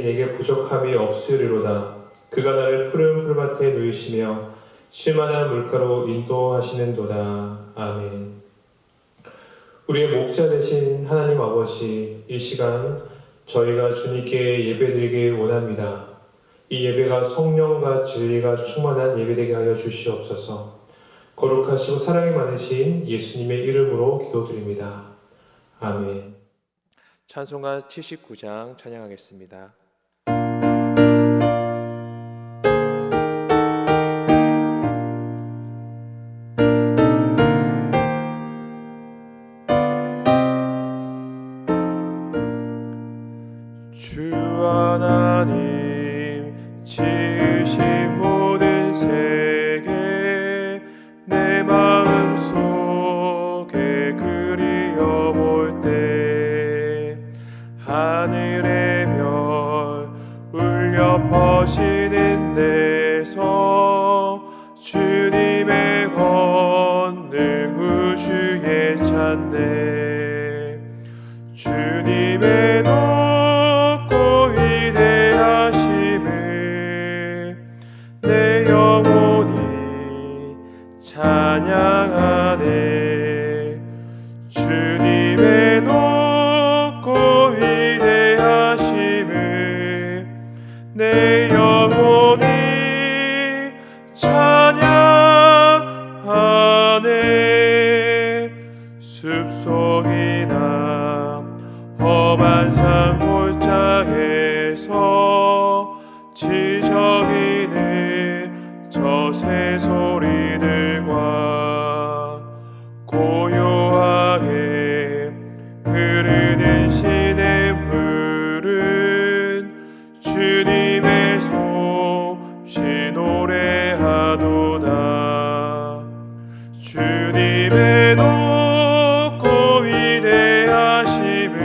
내게 부족함이 없으리로다. 그가 나를 푸른 풀밭에 누이시며 쉴만한 물가로 인도하시는도다. 아멘. 우리의 목자 되신 하나님 아버지, 이 시간 저희가 주님께 예배드리기 원합니다. 이 예배가 성령과 진리가 충만한 예배되게 하여 주시옵소서. 거룩하시고 사랑이 많으신 예수님의 이름으로 기도드립니다. 아멘. 찬송가 79장 찬양하겠습니다. 주 하나님 지으신 모든 세계 내 마음 속에 그리워볼 때 하늘의 별 울려 퍼지는 데서 주님의 권능 우주에 찬대 주님의 높고 위대하심을 내 영혼이 찬양하네 주님의 높고 위대하심을 내 영혼이 찬양하네 숲속이나 험한 산 골짜기에서 지저귀는 저 새소리들과 고요하게 흐르는 시냇물은 주님의 솜씨 노래하도다 주님의 높고 위대하심을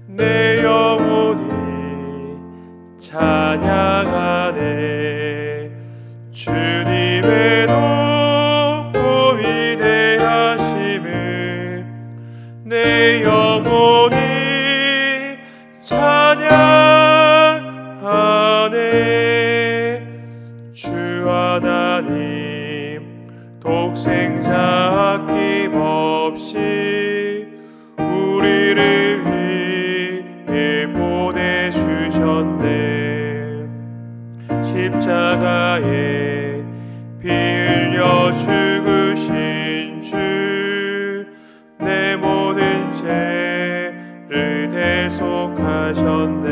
내 영혼이 찬양하네 주님의 높고 위대하심을 내 영혼이 찬양하네 주 하나님 독생자 아낌없이 우리를 위해 보내주셨네 십자가에 피 흘려 죽으신 주 내 모든 죄를 대속하셨네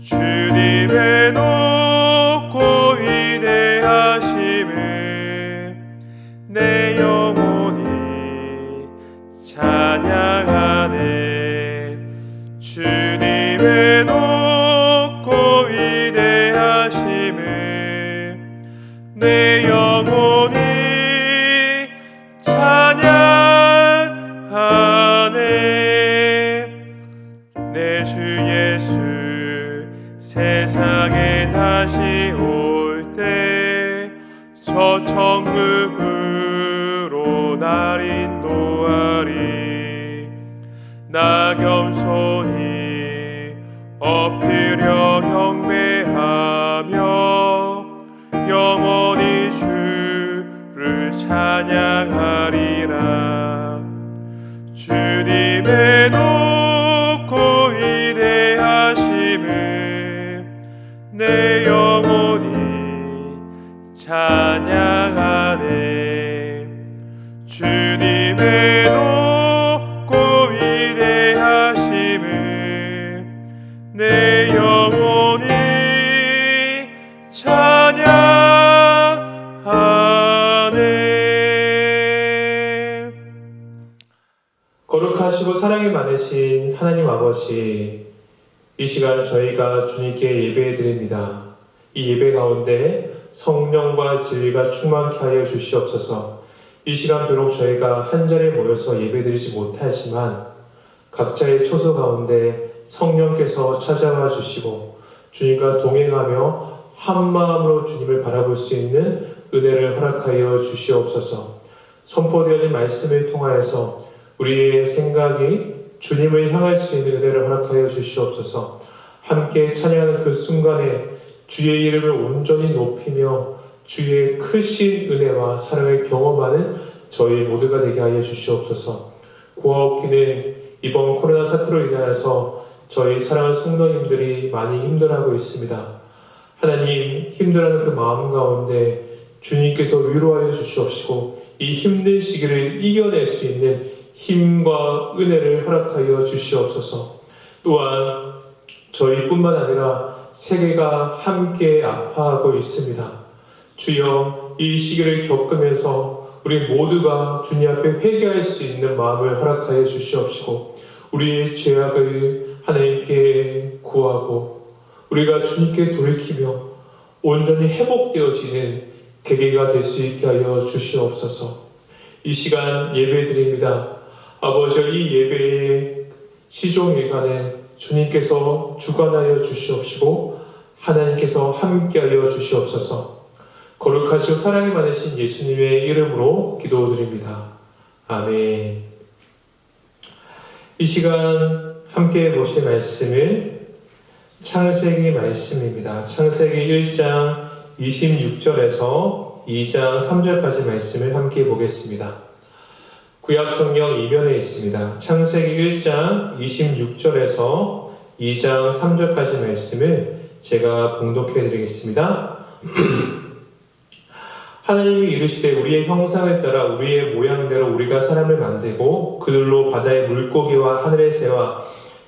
주님의 높고 위대하심을 내 영혼이 찬양하네 주님의 높고 위대하심을 내 영혼이 찬양하네 내 주 예수 세상에 다시 올 때 저 천국으로 날 인도하리 나 겸손히 엎드려 경배하며 영원히 주를 찬양하리라 주님의 높고 위대하심을 내 영혼이 찬양하네 주님의 높고 위대하심을 내 영혼이 찬양하네 거룩하시고 사랑이 많으신 하나님 아버지 이 시간 저희가 주님께 예배드립니다. 이 예배 가운데 성령과 진리가 충만케 하여 주시옵소서. 이 시간 비록 저희가 한 자리에 모여서 예배드리지 못하지만 각자의 처소 가운데 성령께서 찾아와 주시고 주님과 동행하며 한 마음으로 주님을 바라볼 수 있는 은혜를 허락하여 주시옵소서. 선포되어진 말씀을 통하여서 우리의 생각이 주님을 향할 수 있는 은혜를 허락하여 주시옵소서. 함께 찬양하는 그 순간에 주의 이름을 온전히 높이며 주의 크신 은혜와 사랑을 경험하는 저희 모두가 되게 하여 주시옵소서. 고아옵기는 이번 코로나 사태로 인하여서 저희 사랑하는 성도님들이 많이 힘들어하고 있습니다. 하나님, 힘들어하는 그 마음 가운데 주님께서 위로하여 주시옵시고 이 힘든 시기를 이겨낼 수 있는 힘과 은혜를 허락하여 주시옵소서. 또한 저희뿐만 아니라 세계가 함께 아파하고 있습니다. 주여, 이 시기를 겪으면서 우리 모두가 주님 앞에 회개할 수 있는 마음을 허락하여 주시옵시고 우리의 죄악을 하나님께 구하고 우리가 주님께 돌이키며 온전히 회복되어지는 계기가 될 수 있게 하여 주시옵소서. 이 시간 예배드립니다. 아버지, 이 예배의 시종일관에 주님께서 주관하여 주시옵시고 하나님께서 함께하여 주시옵소서. 거룩하시고 사랑이 많으신 예수님의 이름으로 기도드립니다. 아멘. 이 시간 함께 보실 말씀은 창세기 말씀입니다. 창세기 1장 26절에서 2장 3절까지 말씀을 함께 보겠습니다. 구약 성경 이면에 있습니다. 창세기 1장 26절에서 2장 3절까지 말씀을 제가 봉독해 드리겠습니다. 하나님이 이르시되 우리의 형상을 따라 우리의 모양대로 우리가 사람을 만들고 그들로 바다의 물고기와 하늘의 새와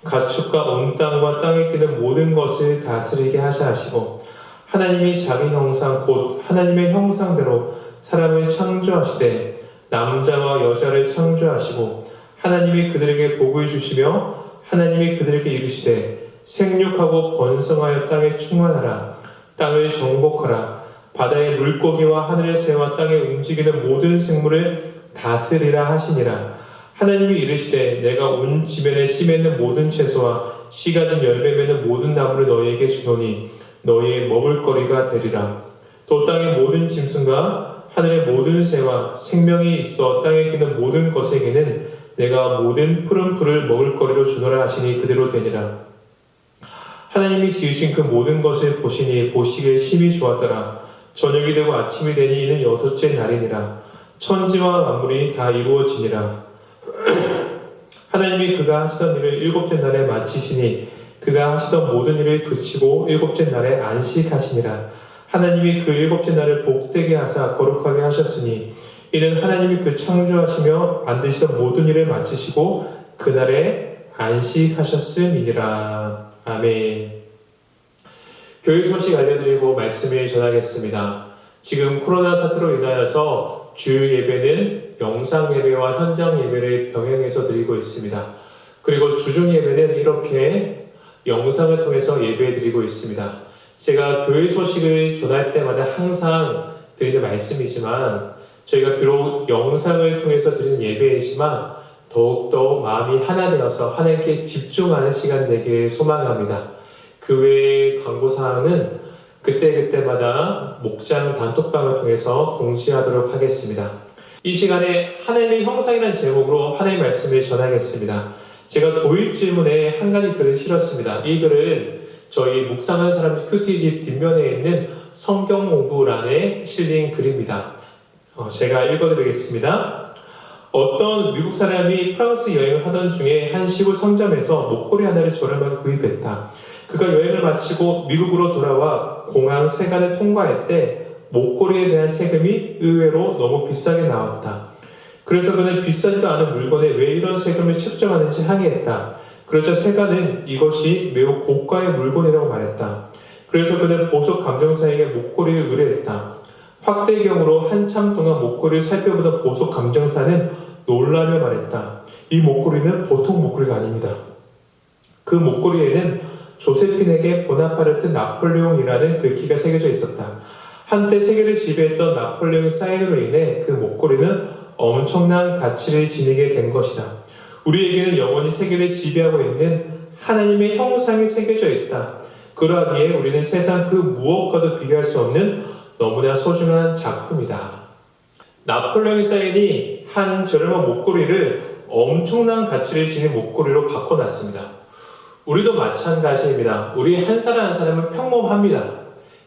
가축과 온 땅과 땅에 기는 모든 것을 다스리게 하자 하시고 하나님이 자기 형상 곧 하나님의 형상대로 사람을 창조하시되 남자와 여자를 창조하시고 하나님이 그들에게 복을 주시며 하나님이 그들에게 이르시되 생육하고 번성하여 땅에 충만하라 땅을 정복하라 바다의 물고기와 하늘의 새와 땅에 움직이는 모든 생물을 다스리라 하시니라. 하나님이 이르시되 내가 온 지면에 씨 맺는 모든 채소와 씨 가진 열매 맺는 모든 나무를 너희에게 주노니 너희의 먹을거리가 되리라. 또 땅의 모든 짐승과 하늘의 모든 새와 생명이 있어 땅에 기는 모든 것에게는 내가 모든 푸른 풀을 먹을거리로 주노라 하시니 그대로 되니라. 하나님이 지으신 그 모든 것을 보시니 보시기에 심히 좋았더라. 저녁이 되고 아침이 되니 이는 여섯째 날이니라. 천지와 만물이 다 이루어지니라. 하나님이 그가 하시던 일을 일곱째 날에 마치시니 그가 하시던 모든 일을 그치고 일곱째 날에 안식하시니라. 하나님이 그 일곱째 날을 복되게 하사 거룩하게 하셨으니 이는 하나님이 그 창조하시며 만드시던 모든 일을 마치시고 그날에 안식하셨음이니라. 아멘. 교육 소식 알려드리고 말씀을 전하겠습니다. 지금 코로나 사태로 인하여서 주일 예배는 영상 예배와 현장 예배를 병행해서 드리고 있습니다. 그리고 주중 예배는 이렇게 영상을 통해서 예배 드리고 있습니다. 제가 교회 소식을 전할 때마다 항상 드리는 말씀이지만 저희가 비록 영상을 통해서 드리는 예배이지만 더욱더 마음이 하나 되어서 하나님께 집중하는 시간 되길 소망합니다. 그 외의 광고사항은 그때그때마다 목장 단톡방을 통해서 공지하도록 하겠습니다. 이 시간에 하나님의 형상이라는 제목으로 하나님의 말씀을 전하겠습니다. 제가 도입질문에 한 가지 글을 실었습니다. 이 글은 저희 묵상하는 사람 큐티집 뒷면에 있는 성경 공부란에 실린 글입니다. 제가 읽어드리겠습니다. 어떤 미국 사람이 프랑스 여행을 하던 중에 한 시골 상점에서 목걸이 하나를 저렴하게 구입했다. 그가 여행을 마치고 미국으로 돌아와 공항 세관을 통과할 때 목걸이에 대한 세금이 의외로 너무 비싸게 나왔다. 그래서 그는 비싸지도 않은 물건에 왜 이런 세금을 책정하는지 항의했다. 그러자 세관은 이것이 매우 고가의 물건이라고 말했다. 그래서 그는 보석 감정사에게 목걸이를 의뢰했다. 확대경으로 한참 동안 목걸이를 살펴보던 보석 감정사는 놀라며 말했다. 이 목걸이는 보통 목걸이가 아닙니다. 그 목걸이에는 조세핀에게 보나파르트 나폴레옹이라는 글귀가 새겨져 있었다. 한때 세계를 지배했던 나폴레옹의 사인으로 인해 그 목걸이는 엄청난 가치를 지니게 된 것이다. 우리에게는 영원히 세계를 지배하고 있는 하나님의 형상이 새겨져 있다. 그러하기에 우리는 세상 그 무엇과도 비교할 수 없는 너무나 소중한 작품이다. 나폴레옹의 사인이 한 저렴한 목걸이를 엄청난 가치를 지닌 목걸이로 바꿔놨습니다. 우리도 마찬가지입니다. 우리 한 사람 한 사람은 평범합니다.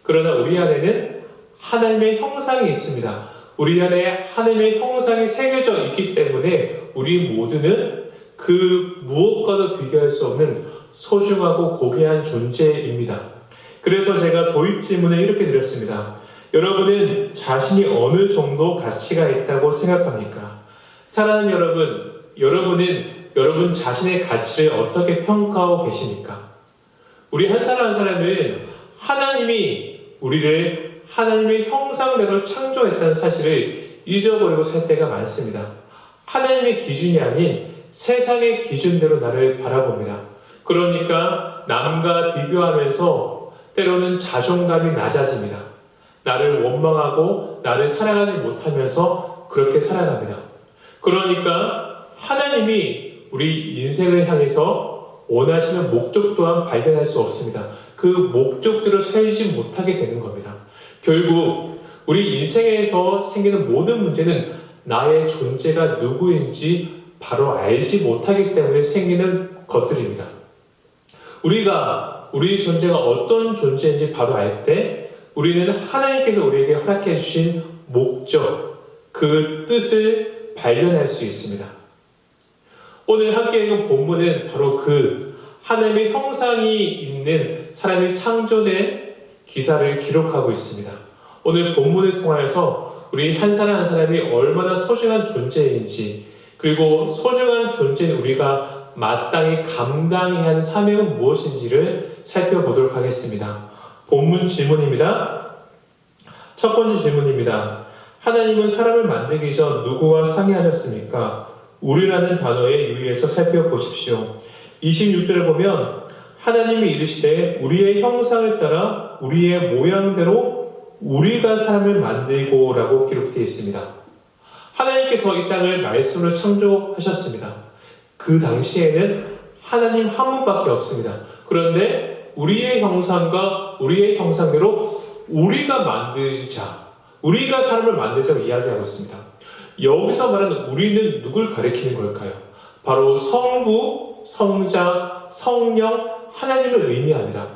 그러나 우리 안에는 하나님의 형상이 있습니다. 우리 안에 하나님의 형상이 새겨져 있기 때문에 우리 모두는 그 무엇과도 비교할 수 없는 소중하고 고귀한 존재입니다. 그래서 제가 도입 질문을 이렇게 드렸습니다. 여러분은 자신이 어느 정도 가치가 있다고 생각합니까? 사랑하는 여러분은 여러분 자신의 가치를 어떻게 평가하고 계십니까? 우리 한 사람 한 사람은 하나님이 우리를 하나님의 형상대로 창조했다는 사실을 잊어버리고 살 때가 많습니다. 하나님의 기준이 아닌 세상의 기준대로 나를 바라봅니다. 그러니까 남과 비교하면서 때로는 자존감이 낮아집니다. 나를 원망하고 나를 사랑하지 못하면서 그렇게 살아갑니다. 그러니까 하나님이 우리 인생을 향해서 원하시는 목적 또한 발견할 수 없습니다. 그 목적대로 살지 못하게 되는 겁니다. 결국 우리 인생에서 생기는 모든 문제는 나의 존재가 누구인지 바로 알지 못하기 때문에 생기는 것들입니다. 우리가 우리 존재가 어떤 존재인지 바로 알 때 우리는 하나님께서 우리에게 허락해 주신 목적, 그 뜻을 발견할 수 있습니다. 오늘 함께 읽은 본문은 바로 그 하나님의 형상이 있는 사람이 창조된 기사를 기록하고 있습니다. 오늘 본문을 통하여서 우리 한 사람 한 사람이 얼마나 소중한 존재인지, 그리고 소중한 존재인 우리가 마땅히 감당해야 하는 사명은 무엇인지를 살펴보도록 하겠습니다. 본문 질문입니다. 첫 번째 질문입니다. 하나님은 사람을 만들기 전 누구와 상의하셨습니까? 우리라는 단어에 유의해서 살펴보십시오. 26절에 보면 하나님이 이르시되 우리의 형상을 따라 우리의 모양대로 우리가 사람을 만들고 라고 기록되어 있습니다. 하나님께서 이 땅을 말씀으로 창조하셨습니다. 그 당시에는 하나님 한 분밖에 없습니다. 그런데 우리의 형상과 우리의 형상대로 우리가 만들자, 우리가 사람을 만들자고 이야기하고 있습니다. 여기서 말하는 우리는 누굴 가리키는 걸까요? 바로 성부, 성자, 성령, 하나님을 의미합니다.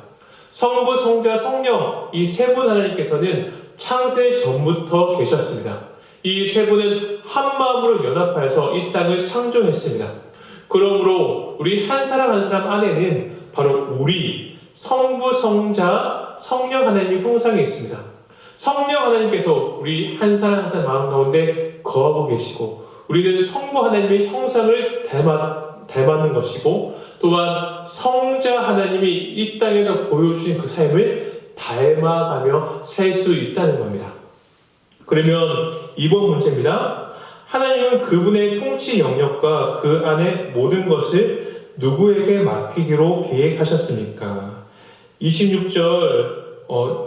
성부, 성자, 성령, 이 세 분 하나님께서는 창세 전부터 계셨습니다. 이 세 분은 한 마음으로 연합하여서 이 땅을 창조했습니다. 그러므로 우리 한 사람 한 사람 안에는 바로 우리 성부, 성자, 성령 하나님의 형상이 있습니다. 성령 하나님께서 우리 한 사람 한 사람 마음 가운데 거하고 계시고, 우리는 성부 하나님의 형상을 닮았는 것이고, 또한 성자 하나님이 이 땅에서 보여주신 그 삶을 닮아가며 살 수 있다는 겁니다. 그러면 이번 문제입니다. 하나님은 그분의 통치 영역과 그 안에 모든 것을 누구에게 맡기기로 계획하셨습니까? 26절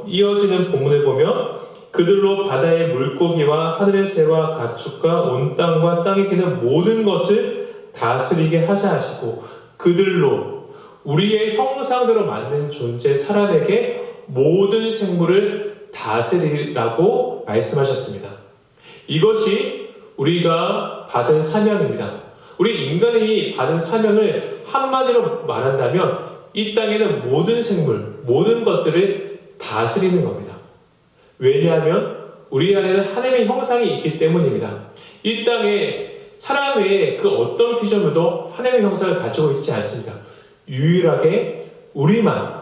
이어지는 본문을 보면 그들로 바다의 물고기와 하늘의 새와 가축과 온 땅과 땅에 기는 모든 것을 다스리게 하자 하시고, 그들로 우리의 형상대로 만든 존재 사람에게 모든 생물을 다스리라고 말씀하셨습니다. 이것이 우리가 받은 사명입니다. 우리 인간이 받은 사명을 한마디로 말한다면 이 땅에는 모든 생물, 모든 것들을 다스리는 겁니다. 왜냐하면 우리 안에는 하나님의 형상이 있기 때문입니다. 이 땅에 사람 외에 그 어떤 피조물도 하나님의 형상을 가지고 있지 않습니다. 유일하게 우리만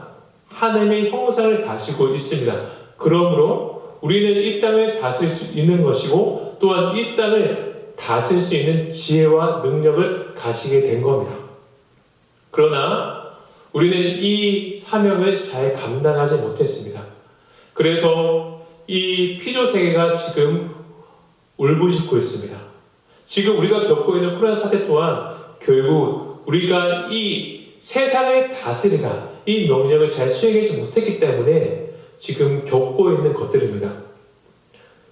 하나님의 형상을 가지고 있습니다. 그러므로 우리는 이 땅을 다스릴 수 있는 것이고, 또한 이 땅을 다스릴 수 있는 지혜와 능력을 가지게 된 겁니다. 그러나 우리는 이 사명을 잘 감당하지 못했습니다. 그래서 이 피조세계가 지금 울부짖고 있습니다. 지금 우리가 겪고 있는 코로나 사태 또한 결국 우리가 이 세상을 다스리라, 이 명령을 잘 수행하지 못했기 때문에 지금 겪고 있는 것들입니다.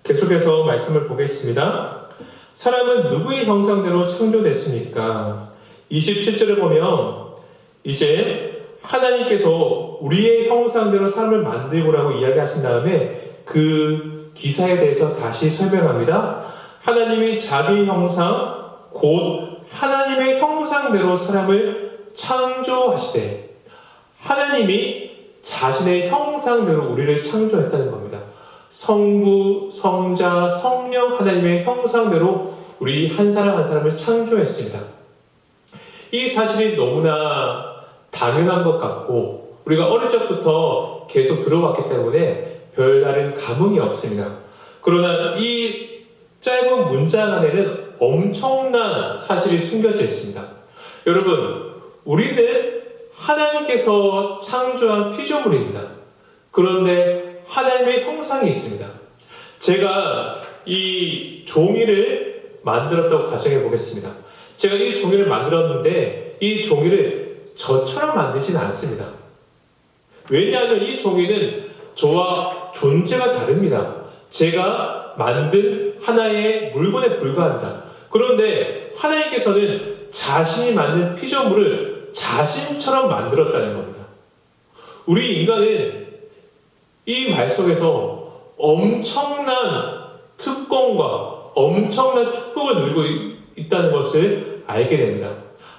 계속해서 말씀을 보겠습니다. 사람은 누구의 형상대로 창조됐습니까? 27절을 보면 이제 하나님께서 우리의 형상대로 사람을 만들고라고 이야기하신 다음에 그 기사에 대해서 다시 설명합니다. 하나님이 자기 형상 곧 하나님의 형상대로 사람을 창조하시되, 하나님이 자신의 형상대로 우리를 창조했다는 겁니다. 성부, 성자, 성령 하나님의 형상대로 우리 한 사람 한 사람을 창조했습니다. 이 사실이 너무나 당연한 것 같고 우리가 어릴 적부터 계속 들어왔기 때문에 별다른 감흥이 없습니다. 그러나 이 짧은 문장 안에는 엄청난 사실이 숨겨져 있습니다. 여러분, 우리는 하나님께서 창조한 피조물입니다. 그런데 하나님의 형상이 있습니다. 제가 이 종이를 만들었다고 가정해 보겠습니다. 제가 이 종이를 만들었는데 이 종이를 저처럼 만들지는 않습니다. 왜냐하면 이 종이는 저와 존재가 다릅니다. 제가 만든 하나의 물건에 불과합니다. 그런데 하나님께서는 자신이 만든 피조물을 자신처럼 만들었다는 겁니다. 우리 인간은 이 말 속에서 엄청난 특권과 엄청난 축복을 누리고 있다는 것을 알게 됩니다.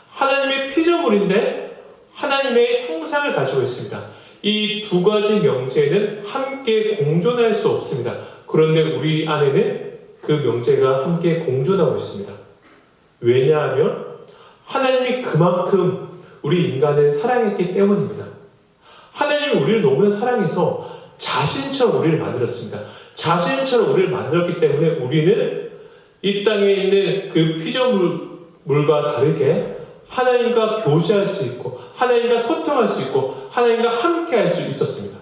하나님의 피조물인데 하나님의 형상을 가지고 있습니다. 이 두 가지 명제는 함께 공존할 수 없습니다. 그런데 우리 안에는 그 명제가 함께 공존하고 있습니다. 왜냐하면 하나님이 그만큼 우리 인간을 사랑했기 때문입니다. 하나님이 우리를 너무나 사랑해서 자신처럼 우리를 만들었습니다. 자신처럼 우리를 만들었기 때문에 우리는 이 땅에 있는 그 피조물과 다르게 하나님과 교제할 수 있고 하나님과 소통할 수 있고 하나님과 함께 할 수 있었습니다.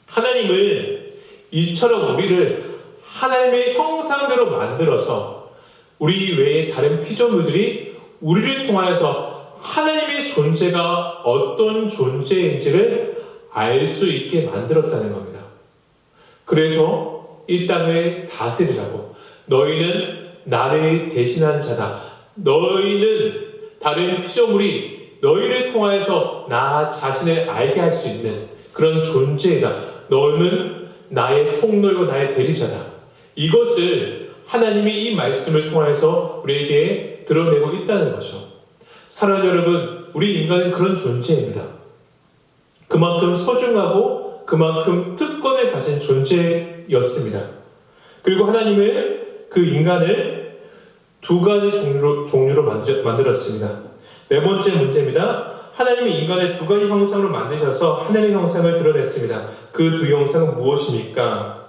하나님은 이처럼 우리를 하나님의 형상대로 만들어서 우리 외에 다른 피조물들이 우리를 통하여서 하나님의 존재가 어떤 존재인지를 알 수 있게 만들었다는 겁니다. 그래서 이 땅을 다스리라고, 너희는 나를 대신한 자다. 너희는 다른 피조물이 너희를 통하여서 나 자신을 알게 할 수 있는 그런 존재이다. 너는 나의 통로요 나의 대리자다. 이것을 하나님이 이 말씀을 통해서 우리에게 드러내고 있다는 거죠. 사랑하는 여러분, 우리 인간은 그런 존재입니다. 그만큼 소중하고 그만큼 특권을 가진 존재였습니다. 그리고 하나님은 그 인간을 두 가지 종류로 만들었습니다. 네 번째 문제입니다. 하나님이 인간을 두 가지 형상으로 만드셔서 하나님의 형상을 드러냈습니다. 그 두 형상은 무엇입니까?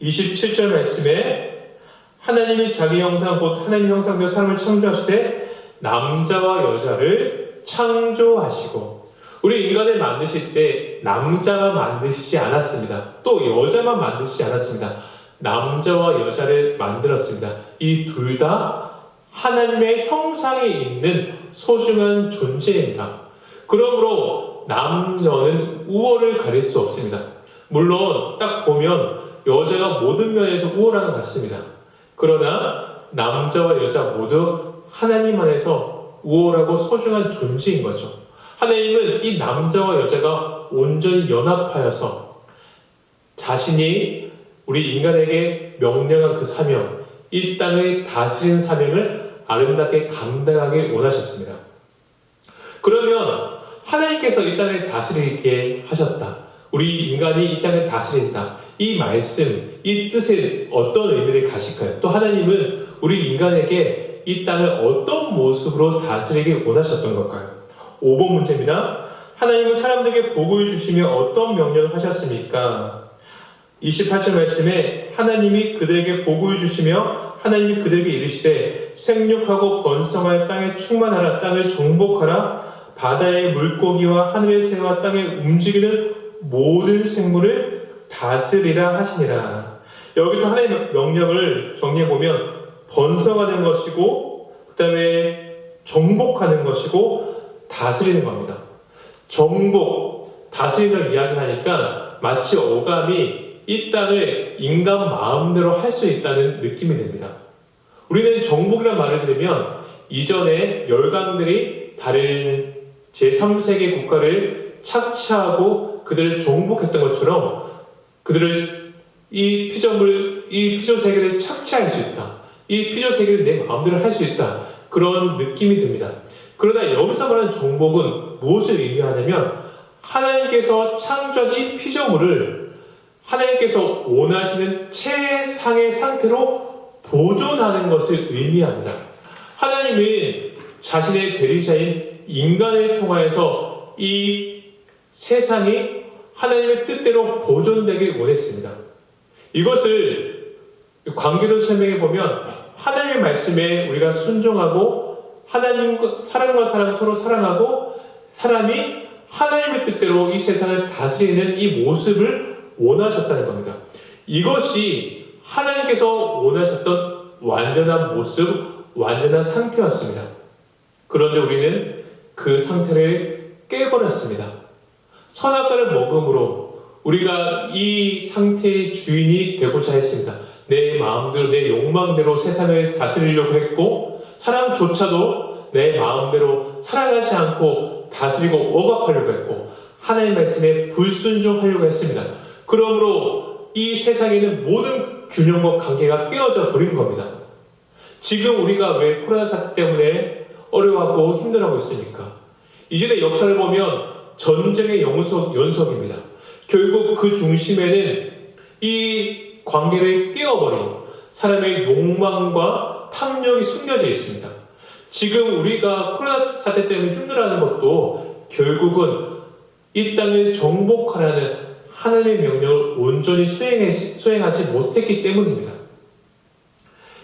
27절 말씀에 하나님이 자기 형상 곧 하나님의 형상대로 사람을 창조하시되 남자와 여자를 창조하시고, 우리 인간을 만드실 때 남자만 만드시지 않았습니다. 또 여자만 만드시지 않았습니다. 남자와 여자를 만들었습니다. 이 둘 다 하나님의 형상에 있는 소중한 존재입니다. 그러므로 남녀는 우월을 가릴 수 없습니다. 물론 딱 보면 여자가 모든 면에서 우월한 것 같습니다. 그러나 남자와 여자 모두 하나님 안에서 우월하고 소중한 존재인 거죠. 하나님은 이 남자와 여자가 온전히 연합하여서 자신이 우리 인간에게 명령한 그 사명, 이 땅을 다스리는 사명을 아름답게 감당하길 원하셨습니다. 그러면 하나님께서 이 땅을 다스리게 하셨다. 우리 인간이 이 땅을 다스린다. 이 말씀, 이 뜻에 어떤 의미를 가실까요? 또 하나님은 우리 인간에게 이 땅을 어떤 모습으로 다스리길 원하셨던 걸까요? 5번 문제입니다. 하나님은 사람들에게 복을 주시며 어떤 명령을 하셨습니까? 28절 말씀에 하나님이 그들에게 복을 주시며 하나님이 그들에게 이르시되 생육하고 번성하여 땅에 충만하라. 땅을 정복하라. 바다의 물고기와 하늘의 새와 땅에 움직이는 모든 생물을 다스리라 하시니라. 여기서 하나님의 명령을 정리해보면 번성하는 것이고 그 다음에 정복하는 것이고 다스리는 겁니다. 정복, 다스리는 이야기하니까 마치 어감이 이 땅을 인간 마음대로 할 수 있다는 느낌이 듭니다. 우리는 정복이라는 말을 들으면 이전에 열강들이 다른 제3세계 국가를 착취하고 그들을 정복했던 것처럼 그들을 이 피조 세계를 착취할 수 있다. 이 피조 세계를 내 마음대로 할 수 있다. 그런 느낌이 듭니다. 그러나 여기서 말하는 정복은 무엇을 의미하냐면 하나님께서 창조한 이 피조물을 하나님께서 원하시는 최상의 상태로 보존하는 것을 의미합니다. 하나님은 자신의 대리자인 인간을 통하여서 이 세상이 하나님의 뜻대로 보존되길 원했습니다. 이것을 관계로 설명해 보면 하나님의 말씀에 우리가 순종하고 하나님과 사람과 사람 서로 사랑하고 사람이 하나님의 뜻대로 이 세상을 다스리는 이 모습을 원하셨다는 겁니다. 이것이 하나님께서 원하셨던 완전한 모습, 완전한 상태였습니다. 그런데 우리는 그 상태를 깨버렸습니다. 선악과를 먹음으로 우리가 이 상태의 주인이 되고자 했습니다. 내 마음대로, 내 욕망대로 세상을 다스리려고 했고 사람조차도 내 마음대로 살아가지 않고 다스리고 억압하려고 했고 하나님의 말씀에 불순종하려고 했습니다. 그러므로 이 세상에 있는 모든 균형과 관계가 깨어져 버린 겁니다. 지금 우리가 왜 코로나 사태 때문에 어려워하고 힘들어하고 있습니까? 이전의 역사를 보면 전쟁의 연속입니다. 결국 그 중심에는 이 관계를 깨어버린 사람의 욕망과 탐욕이 숨겨져 있습니다. 지금 우리가 코로나 사태 때문에 힘들어하는 것도 결국은 이 땅을 정복하라는 하나님의 명령을 온전히 수행하지 못했기 때문입니다.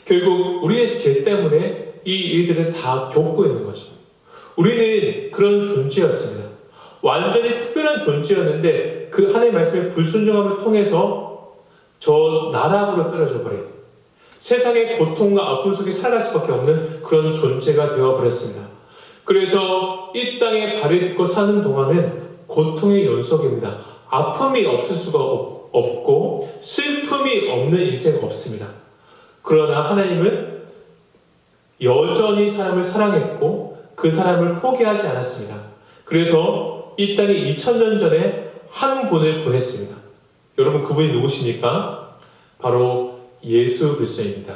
결국 우리의 죄 때문에 이 일들을 다 겪고 있는 거죠. 우리는 그런 존재였습니다. 완전히 특별한 존재였는데 그 하나님의 말씀에 불순종함을 통해서 저 나락으로 떨어져 버린 세상의 고통과 아픔 속에 살아갈 수밖에 없는 그런 존재가 되어버렸습니다. 그래서 이 땅에 발을 딛고 사는 동안은 고통의 연속입니다. 아픔이 없을 수가 없고 슬픔이 없는 인생 없습니다. 그러나 하나님은 여전히 사람을 사랑했고 그 사람을 포기하지 않았습니다. 그래서 이 땅에 2000년 전에 한 분을 보냈습니다. 여러분 그분이 누구십니까? 바로 예수 그리스도입니다.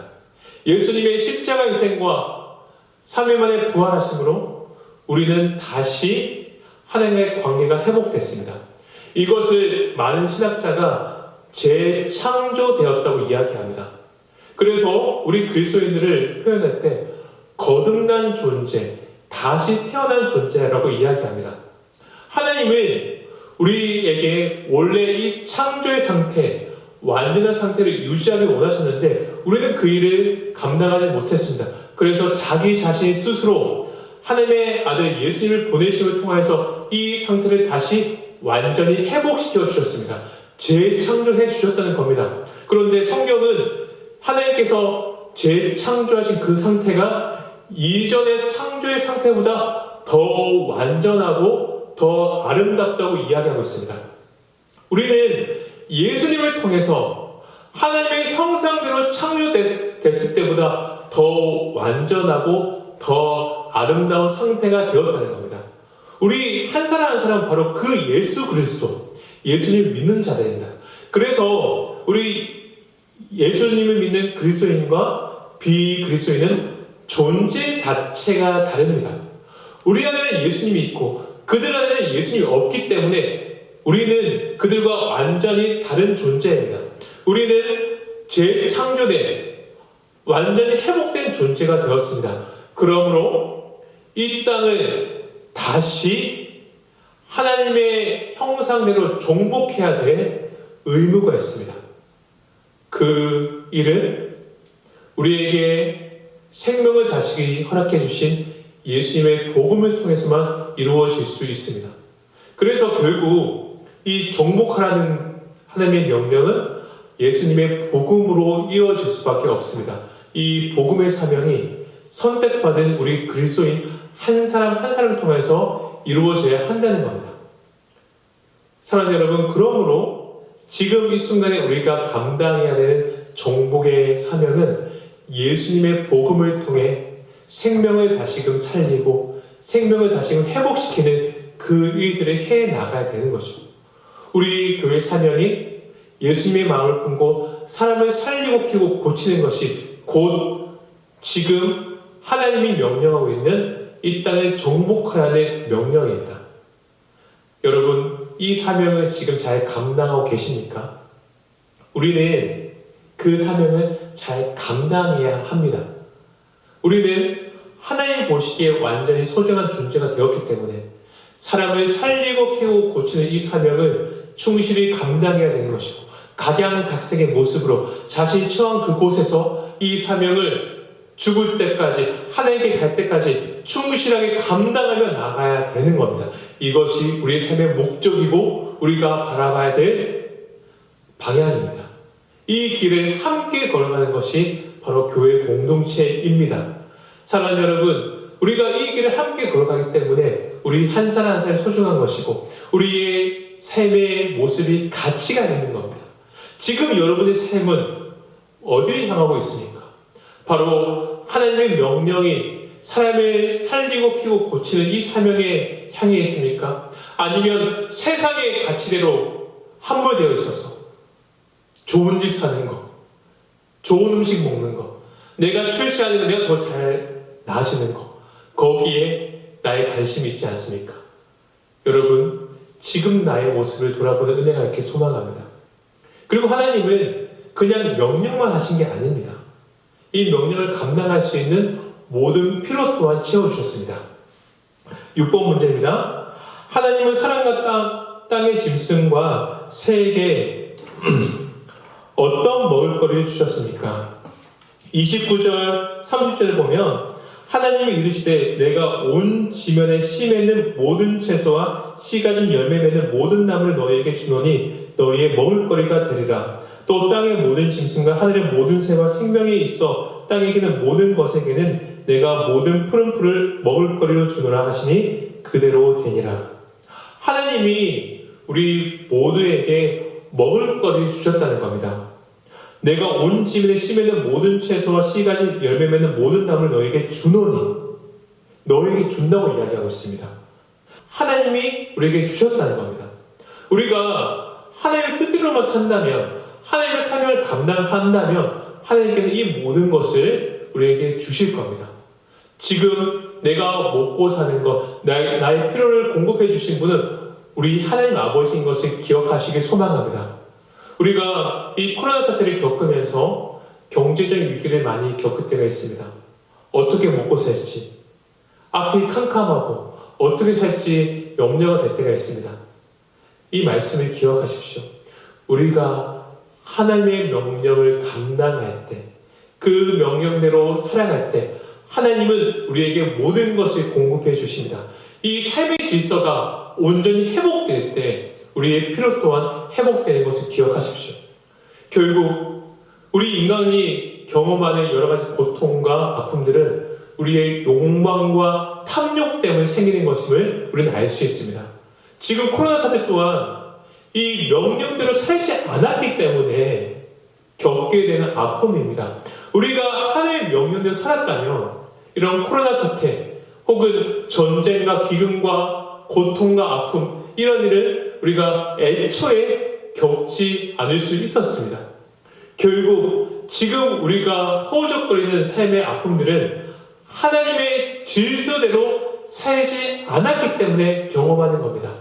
예수님의 십자가 희생과 3일 만에 부활하심으로 우리는 다시 하나님의 관계가 회복됐습니다. 이것을 많은 신학자가 재창조되었다고 이야기합니다. 그래서 우리 그리스도인들을 표현할 때 거듭난 존재, 다시 태어난 존재라고 이야기합니다. 하나님은 우리에게 원래 이 창조의 상태, 완전한 상태를 유지하길 원하셨는데 우리는 그 일을 감당하지 못했습니다. 그래서 자기 자신 스스로 하나님의 아들 예수님을 보내심을 통해서 이 상태를 다시 완전히 회복시켜 주셨습니다. 재창조해 주셨다는 겁니다. 그런데 성경은 하나님께서 재창조하신 그 상태가 이전의 창조의 상태보다 더 완전하고 더 아름답다고 이야기하고 있습니다. 우리는 예수님을 통해서 하나님의 형상대로 창조됐을 때보다 더 완전하고 더 아름다운 상태가 되었다는 겁니다. 우리 한 사람 한 사람은 바로 그 예수 그리스도, 예수님을 믿는 자들입니다. 그래서 우리 예수님을 믿는 그리스도인과 비그리스도인은 존재 자체가 다릅니다. 우리 안에는 예수님이 있고 그들 안에는 예수님이 없기 때문에 우리는 그들과 완전히 다른 존재입니다. 우리는 재창조된 완전히 회복된 존재가 되었습니다. 그러므로 이 땅을 다시 하나님의 형상대로 정복해야 될 의무가 있습니다. 그 일은 우리에게 생명을 다시 허락해 주신 예수님의 복음을 통해서만 이루어질 수 있습니다. 그래서 결국 이 정복하라는 하나님의 명령은 예수님의 복음으로 이루어질 수밖에 없습니다. 이 복음의 사명이 선택받은 우리 그리스도인 한 사람 한 사람을 통해서 이루어져야 한다는 겁니다. 사랑하는 여러분, 그러므로 지금 이 순간에 우리가 감당해야 되는 정복의 사명은 예수님의 복음을 통해 생명을 다시금 살리고 생명을 다시금 회복시키는 그 일들을 해 나가야 되는 것이죠. 우리 교회 사명이 예수님의 마음을 품고 사람을 살리고 키우고 고치는 것이 곧 지금 하나님이 명령하고 있는 이 땅을 정복하라는 명령입니다. 여러분, 이 사명을 지금 잘 감당하고 계십니까? 우리는 그 사명을 잘 감당해야 합니다. 우리는 하나님 보시기에 완전히 소중한 존재가 되었기 때문에 사람을 살리고 키우고 고치는 이 사명을 충실히 감당해야 되는 것이고, 각양각색의 모습으로 자신이 처한 그곳에서 이 사명을 죽을 때까지, 하나님께 갈 때까지 충실하게 감당하며 나가야 되는 겁니다. 이것이 우리의 삶의 목적이고 우리가 바라봐야 될 방향입니다. 이 길을 함께 걸어가는 것이 바로 교회 공동체입니다. 사랑하는 여러분, 우리가 이 길을 함께 걸어가기 때문에 우리 한 사람 한 사람이 소중한 것이고 우리의 삶의 모습이 가치가 있는 겁니다. 지금 여러분의 삶은 어디를 향하고 있습니까? 바로 하나님의 명령이 사람을 살리고 키우고 고치는 이 사명에 향해 있습니까? 아니면 세상의 가치대로 함몰되어 있어서 좋은 집 사는 거, 좋은 음식 먹는 거, 내가 출세하는 거, 내가 더 잘 나아지는 거, 거기에 나의 관심이 있지 않습니까? 여러분, 지금 나의 모습을 돌아보는 은혜가 있게 소망합니다. 그리고 하나님은 그냥 명령만 하신 게 아닙니다. 이 명령을 감당할 수 있는 모든 필요 또한 채워주셨습니다. 6번 문제입니다. 하나님은 사람과 땅의 짐승과 새에게 어떤 먹을거리를 주셨습니까? 29절, 30절을 보면 하나님이 이르시되 내가 온 지면에 씨 맺는 모든 채소와 씨 가진 열매 맺는 모든 나무를 너희에게 주노니 너희의 먹을거리가 되리라. 또 땅의 모든 짐승과 하늘의 모든 새와 생명이 있어 땅에 기는 모든 것에게는 내가 모든 푸른 풀을 먹을거리로 주노라 하시니 그대로 되니라. 하나님이 우리 모두에게 먹을거리를 주셨다는 겁니다. 내가 온 지면에 씨 맺는 모든 채소와 씨 가진 열매 맺는 모든 나무를 너에게 주노니, 너에게 준다고 이야기하고 있습니다. 하나님이 우리에게 주셨다는 겁니다. 우리가 하나님의 뜻대로만 산다면, 하나님의 사명을 감당한다면 하나님께서 이 모든 것을 우리에게 주실 겁니다. 지금 내가 먹고 사는 것, 나의 필요를 공급해 주신 분은 우리 하나님 아버지인 것을 기억하시길 소망합니다. 우리가 이 코로나 사태를 겪으면서 경제적 위기를 많이 겪을 때가 있습니다. 어떻게 먹고 살지, 앞이 캄캄하고 어떻게 살지 염려가 될 때가 있습니다. 이 말씀을 기억하십시오. 우리가 하나님의 명령을 감당할 때, 그 명령대로 살아갈 때 하나님은 우리에게 모든 것을 공급해 주십니다. 이 삶의 질서가 온전히 회복될 때 우리의 필요 또한 회복되는 것을 기억하십시오. 결국 우리 인간이 경험하는 여러 가지 고통과 아픔들은 우리의 욕망과 탐욕 때문에 생기는 것임을 우리는 알 수 있습니다. 지금 코로나 사태 또한 이 명령대로 살지 않았기 때문에 겪게 되는 아픔입니다. 우리가 하나님의 명령대로 살았다면 이런 코로나 사태 혹은 전쟁과 기근과 고통과 아픔, 이런 일을 우리가 애초에 겪지 않을 수 있었습니다. 결국 지금 우리가 허우적거리는 삶의 아픔들은 하나님의 질서대로 살지 않았기 때문에 경험하는 겁니다.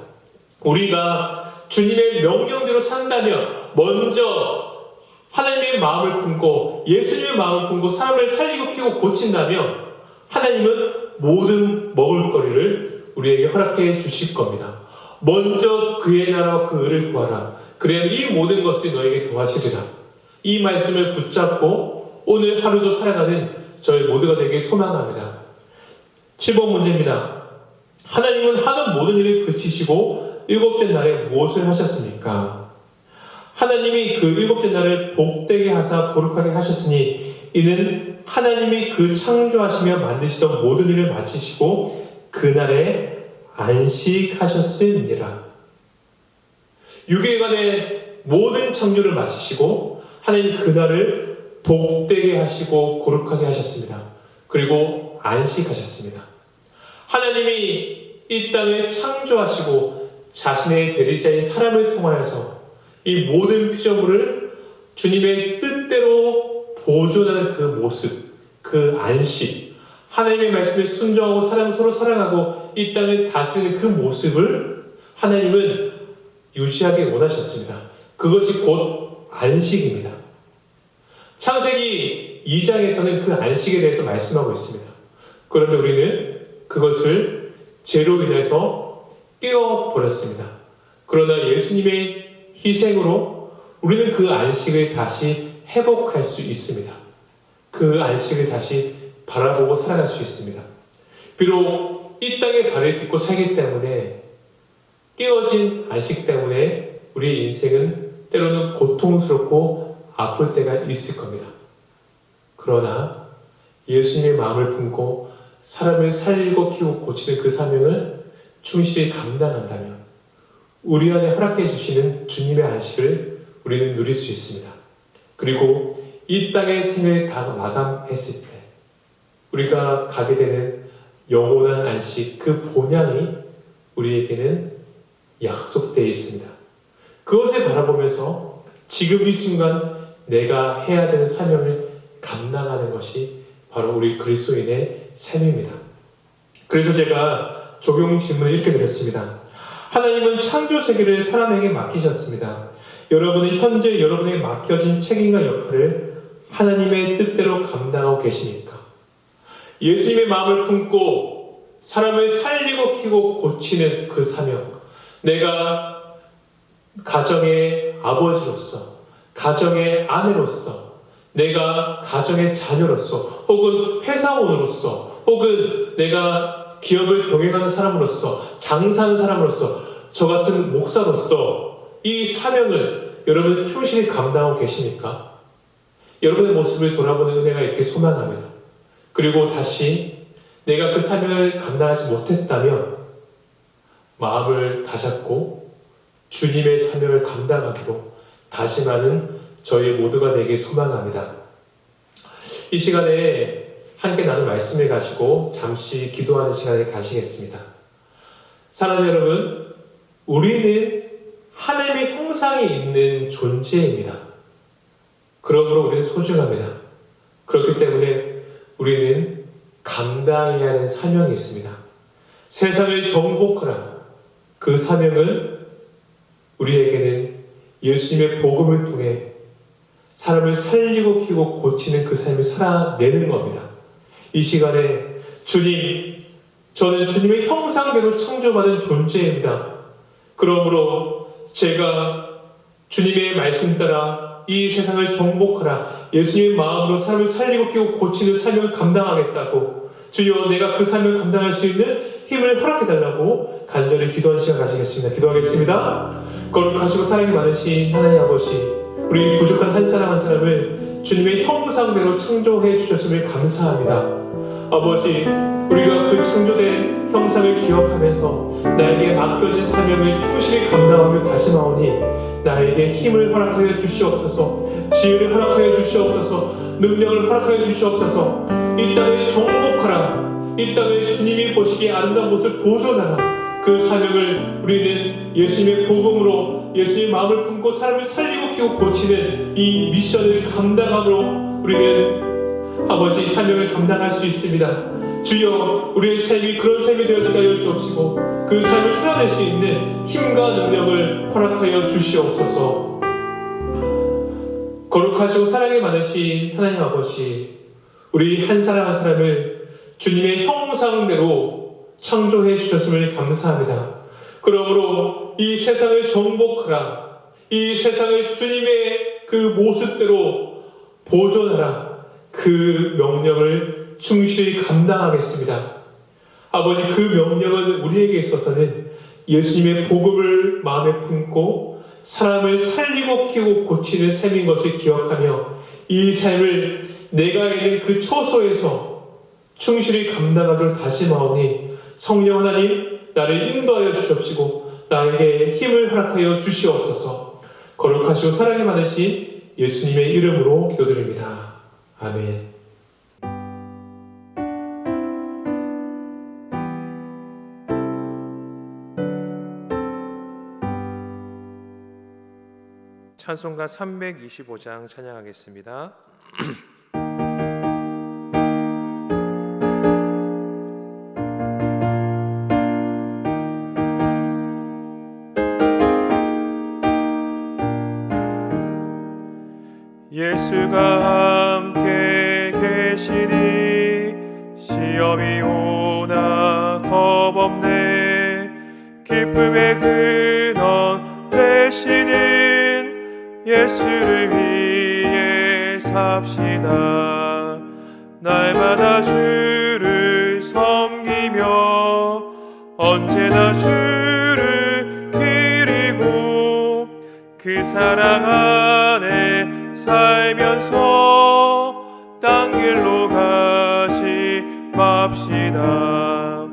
우리가 주님의 명령대로 산다면 먼저 하나님의 마음을 품고 예수님의 마음을 품고 사람을 살리고 키우고 고친다면 하나님은 모든 먹을거리를 우리에게 허락해 주실 겁니다. 먼저 그의 나라와 그 의를 구하라. 그래야 이 모든 것을 너에게 더하시리라. 이 말씀을 붙잡고 오늘 하루도 살아가는 저희 모두가 되길 소망합니다. 7번 문제입니다. 하나님은 하는 모든 일을 그치시고 일곱째 날에 무엇을 하셨습니까? 하나님이 그 일곱째 날을 복되게 하사 거룩하게 하셨으니 이는 하나님이 그 창조하시며 만드시던 모든 일을 마치시고 그날에 안식하셨음이니라. 6일간의 모든 창조를 마치시고 하나님 그날을 복되게 하시고 거룩하게 하셨습니다. 그리고 안식하셨습니다. 하나님이 이 땅을 창조하시고 자신의 대리자인 사람을 통하여서 이 모든 피조물을 주님의 뜻대로 보존하는 그 모습, 그 안식, 하나님의 말씀에 순종하고 서로 사랑하고 이 땅을 다스리는 그 모습을 하나님은 유지하기 원하셨습니다. 그것이 곧 안식입니다. 창세기 2장에서는 그 안식에 대해서 말씀하고 있습니다. 그런데 우리는 그것을 죄로 인해서 깨어버렸습니다. 그러나 예수님의 희생으로 우리는 그 안식을 다시 회복할 수 있습니다. 그 안식을 다시 바라보고 살아갈 수 있습니다. 비록 이 땅에 발을 딛고 살기 때문에 깨어진 안식 때문에 우리의 인생은 때로는 고통스럽고 아플 때가 있을 겁니다. 그러나 예수님의 마음을 품고 사람을 살리고 키우고 고치는 그 사명을 충실히 감당한다면 우리 안에 허락해 주시는 주님의 안식을 우리는 누릴 수 있습니다. 그리고 이 땅의 생을 다 마감했을 때 우리가 가게 되는 영원한 안식, 그 본향이 우리에게는 약속되어 있습니다. 그것을 바라보면서 지금 이 순간 내가 해야 되는 사명을 감당하는 것이 바로 우리 그리스도인의 삶입니다. 그래서 제가 적용 질문을 이렇게 드렸습니다. 하나님은 창조 세계를 사람에게 맡기셨습니다. 여러분은 현재 여러분에게 맡겨진 책임과 역할을 하나님의 뜻대로 감당하고 계십니까? 예수님의 마음을 품고 사람을 살리고 키우고 고치는 그 사명, 내가 가정의 아버지로서, 가정의 아내로서, 내가 가정의 자녀로서, 혹은 회사원으로서, 혹은 내가 기업을 경영하는 사람으로서, 장사하는 사람으로서, 저 같은 목사로서 이 사명을 여러분 충실히 감당하고 계십니까? 여러분의 모습을 돌아보는 은혜가 이렇게 소망합니다. 그리고 다시 내가 그 사명을 감당하지 못했다면 마음을 다잡고 주님의 사명을 감당하기로 다짐하는 저희 모두가 되길 소망합니다. 이 시간에 함께 나눈 말씀을 가지고 잠시 기도하는 시간을 가지겠습니다. 사랑하는 여러분, 우리는 하나님의 형상이 있는 존재입니다. 그러므로 우리는 소중합니다. 그렇기 때문에 우리는 감당해야 하는 사명이 있습니다. 세상을 정복하라. 그 사명은 우리에게는 예수님의 복음을 통해 사람을 살리고 키우고 고치는 그 삶을 살아내는 겁니다. 이 시간에 주님, 저는 주님의 형상대로 창조받은 존재입니다. 그러므로 제가 주님의 말씀 따라 이 세상을 정복하라. 예수님의 마음으로 사람을 살리고 키우고 고치는 사명을 감당하겠다고, 주여 내가 그 사명을 감당할 수 있는 힘을 허락해달라고 간절히 기도하는 시간 가지겠습니다. 기도하겠습니다. 거룩하시고 사랑이 많으신 하나님 아버지, 우리 부족한 한 사람 한 사람을 주님의 형상대로 창조해 주셨음을 감사합니다. 아버지, 우리가 그 창조된 형상을 기억하면서 나에게 맡겨진 사명을 충실히 감당하며 다짐하오니 나에게 힘을 허락하여 주시옵소서, 지혜를 허락하여 주시옵소서, 능력을 허락하여 주시옵소서. 이 땅을 정복하라. 이 땅을 주님이 보시기에 아름다운 모습을 보존하라. 그 사명을 우리는 예수님의 복음으로 예수님의 마음을 품고 사람을 살리고 키우고 고치는 이 미션을 감당함으로 우리는 아버지 사명을 감당할 수 있습니다. 주여, 우리의 삶이 그런 삶이 되어지게 하여 주옵시고 그 삶을 살아낼 수 있는 힘과 능력을 허락하여 주시옵소서. 거룩하시고 사랑이 많으신 하나님 아버지, 우리 한 사람 한 사람을 주님의 형상대로 창조해 주셨음을 감사합니다. 그러므로 이 세상을 정복하라. 이 세상을 주님의 그 모습대로 보존하라. 그 명령을 충실히 감당하겠습니다. 아버지, 그 명령은 우리에게 있어서는 예수님의 복음을 마음에 품고 사람을 살리고 키우고 고치는 삶인 것을 기억하며 이 삶을 내가 있는 그 처소에서 충실히 감당하기로 다짐하오니 성령 하나님, 나를 인도하여 주시옵시고 나에게 힘을 허락하여 주시옵소서. 거룩하시고 사랑이 많으신 예수님의 이름으로 기도드립니다. 아멘. 찬송가 325장 찬양하겠습니다. 예수가 함께 계시니 시험이 오나 겁없네. 기쁨의 근원 되시는 예수를 위해 삽시다. 날마다 주를 섬기며 언제나 주를 기리고 그 사랑 안에 살면서 딴 길로 가지 맙시다.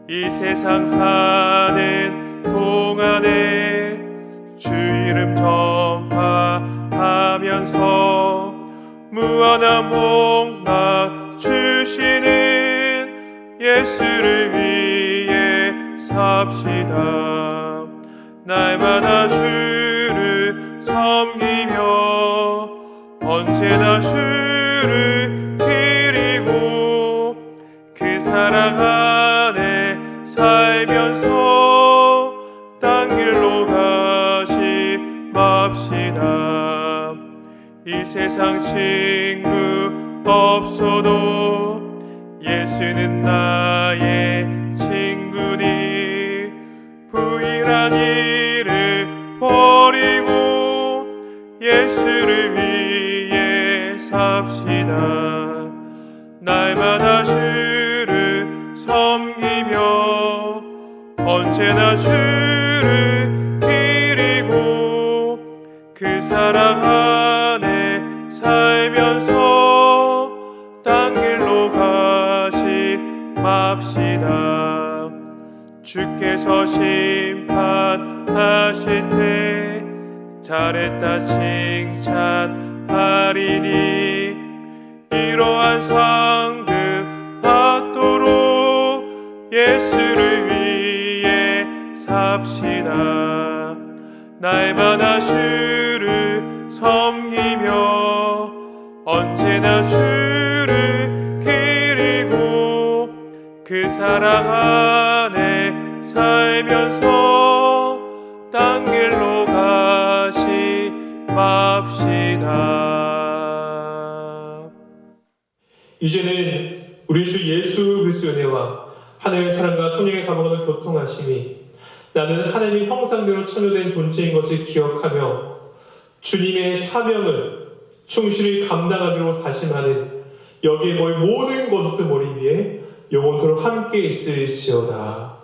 이 세상 사는 동안에 주 이름 전파하면서 무한한 복락 주시는 예수를 위해 삽시다. 날마다 주를 섬기며 언제나 주를 기리고 그 사랑 안에 살면서 딴 길로 가지 맙시다. 이 세상 친구 없어도 예수는 나의 친구니 부일한 일을 버리고 예수를 위해 삽시다. 날마다 주를 섬기며 언제나 주를 기리고 그 사랑 안에 살면서 딴 길로 가지 맙시다. 주께서 심판하실 때 잘했다 칭찬하리니 이러한 상급 받도록 예수를 위해 삽시다. 날마다 주를 섬기며 언제나 주를 기리고 그 사랑 안에 살면서 딴 길로 가지 맙시다. 이제는 우리 주 예수 그리스도의 은혜와 하나님의 사랑과 성령의 감화가 교통하심이 나는 하나님의 형상대로 창조된 존재인 것을 기억하며 주님의 사명을 충실히 감당하기로 다짐하는 여기에 모인 모든 것들 머리 위에 영원토록 함께 있을지어다.